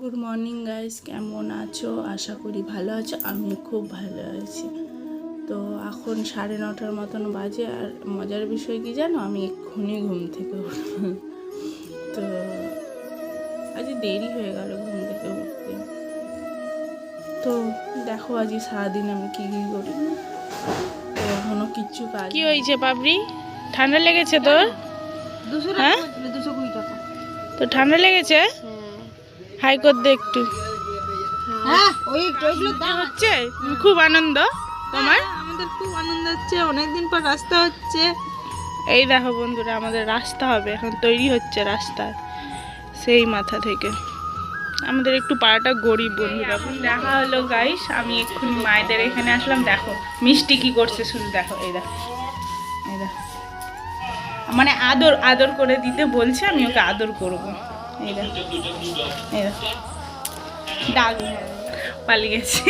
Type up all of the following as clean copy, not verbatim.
Good morning guys, কেমন আছো? আশা করি ভালো আছো। আমি খুব ভালো আছি। তো এখন 9:30 মতন বাজে। আর মজার বিষয় কি জানো, আমি এক্ষুনি ঘুম থেকে উঠব। তো আজ দেরি হয়ে গেল ঘুম থেকে উঠতে। তো দেখো আজ সারাদিন আমি কী কী করি। তো এখনও কিচ্ছু কাজ। কি হয়েছে পাবরি? ঠান্ডা লেগেছে তোর? হ্যাঁ, তো ঠান্ডা লেগেছে? হাই কর দে একটু। হচ্ছে খুব আনন্দ তোমার? আমাদের খুব আনন্দ হচ্ছে, অনেকদিন পর রাস্তা হচ্ছে। এই দেখো বন্ধুরা, আমাদের রাস্তা হবে, এখন তৈরি হচ্ছে রাস্তা সেই মাথা থেকে। আমাদের একটু পাড়াটা গরিব বন্ধুরা। দেখা হলো গাইস, আমি এক্ষুনি মায়েদের এখানে আসলাম। দেখো মিষ্টি কি করছে শুধু দেখো। এই দেখো, এই দেখো, মানে আদর আদর করে দিতে বলছে, আমি ওকে আদর করবো। এই দেখো, এই দেখো, ডাক পালিয়ে গেছে।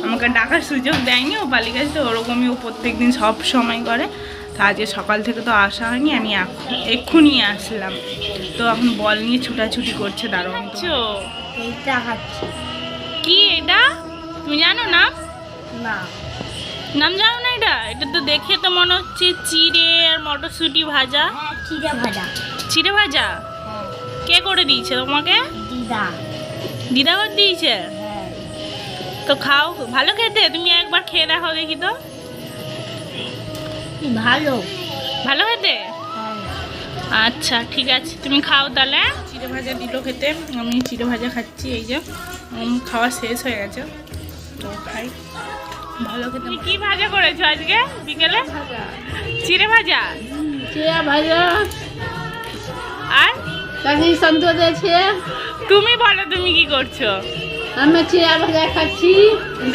আমাকে ডাকার সুযোগ দেয়নি, ও পালিয়ে গেছে। তো ওরকমই ও প্রত্যেকদিন সব সময় করে। তো আজকে সকাল থেকে তো আসা হয়নি, আমি এক্ষুনি আসলাম। তো এখন বল নিয়ে ছুটাছুটি করছে। দাঁড়াও, কি এটা তুমি জানো না? নাম জানো না? এটা তো দেখে তো মনে হচ্ছে চিড়ে আর মটরশুঁটি ভাজা। চিড়ে ভাজা কে করে দিয়েছে তোমাকে? দিদা করে দিয়েছে। তো খাও, ভালো খেতে। তুমি একবার খেয়ে দেখো দেখি তো। ভালো খেতে? আচ্ছা ঠিক আছে, তুমি খাও তাহলে। চিড়ে ভাজা দিল খেতে, আমি চিড়ে ভাজা খাচ্ছি। এই যে খাওয়া শেষ হয়ে গেছে, তো খাই। ভালো খেতে। তুমি কি ভাজা করেছো আজকে বিকেলে? চিড়ে ভাজা। আর তুমি বলো, তুমি কি করছো? আমি চিড়ে ভাজা খাচ্ছি।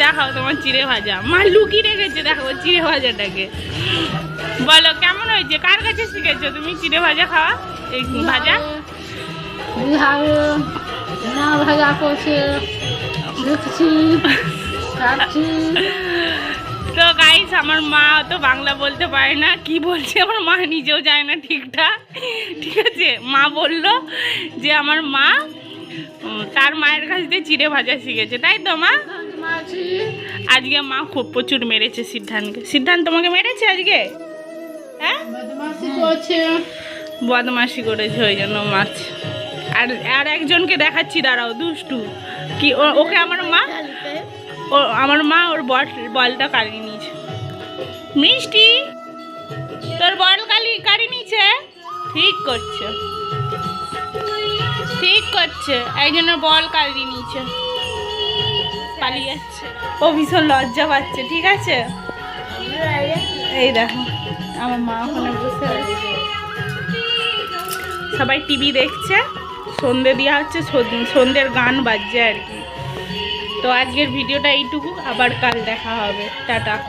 দেখাও তোমার চিড়ে ভাজা। মা লুকিয়ে রেখেছে, দেখো চিড়ে ভাজাটাকে। বলো কেমন হয়েছে? কার কাছে শিখেছো তুমি চিড়ে ভাজা খাওয়া? এই ভাজা ভাজা করছে, তো গাইস, আমার মা তো বাংলা বলতে পারে না, কি বলছে আমার মা নিজেও যায় না ঠিকঠাক। ঠিক আছে, মা বলল যে আমার মা তার মায়ের কাছ দিয়ে চিড়ে ভাজা শিখেছে, তাই তো মা? আজকে মা খুব প্রচুর মেরেছে সিদ্ধান্তকে। সিদ্ধান্ত তোমাকে মেরেছে আজকে? হ্যাঁ, বদমাশি করেছে, ওই জন্য মাছ। আর একজনকে দেখাচ্ছি, দাঁড়াও, দুষ্টু কি। ওকে আমার মা ওর বলটা কাড়িয়ে নিয়েছে। মিষ্টি, তোর বল কাড়িয়ে নিয়েছে। ঠিক করছে, ঠিক করছে, এই জন্য বল কাড়িয়ে নিয়েছে, পালিয়ে যাচ্ছে। ও ভীষণ লজ্জা পাচ্ছে। ঠিক আছে, এই দেখো আমার মা ওখানে বসে আছে, সবাই টিভি দেখছে। সন্ধে দেওয়া হচ্ছে, সন্ধ্যের গান বাজছে আর কি। তো আজকের ভিডিওটা এইটুকু, আবার কাল দেখা হবে। টাটা।